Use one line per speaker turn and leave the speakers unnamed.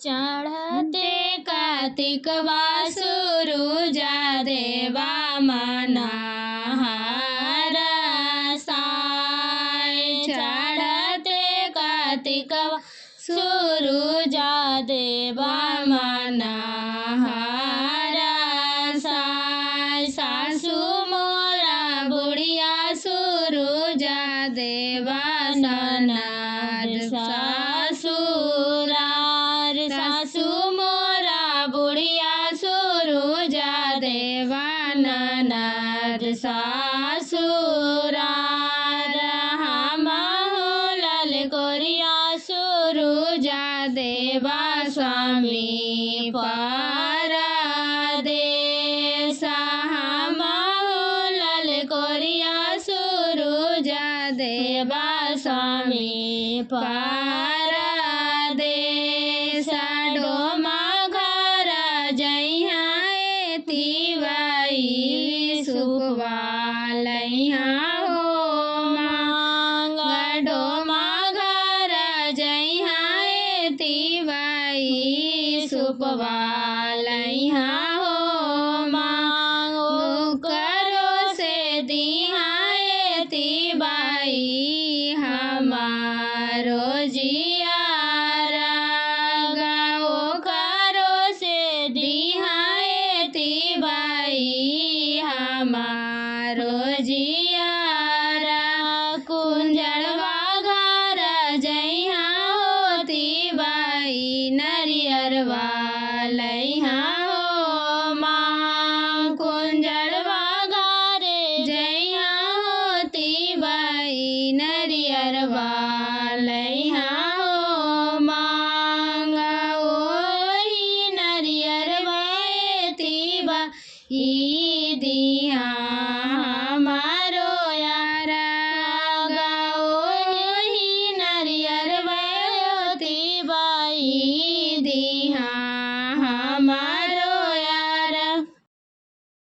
चढ़ते कार्तिकवा सुरुजा देवा मना हरसाय। चढ़ते कार्तिकवा सुरुजा देवा मना हरसाय। सासु मोरा बुढ़िया सुरुजा देवा ननद ससुरार। सासु मोरा बुढ़िया सुरुजा देवा ननद ससुरार। हमहु ललकोरिया सुरुजा देवा स्वामी परदेस। हमहु ललकोरिया सुरुजा देवा स्वामी परदेस। डोमा घर जइहा तिवाई सुखवा लइहा हो मांग। डोमा घर जइहा तिवाई सुखवा लइहा हो मांग। करो से दिहा तिवाई हमारो जियारा गाओ। करो से दिहा तिवाई हमारो जियारा। कुंजड़वा घर जइहा हो तिवाई नरियरवा लइहा हो माँ। कुंजड़वा घर जइहा हो तिवाई नरियरवा लइहा हो मांग। ओही नरियरवा तिवाई दिहा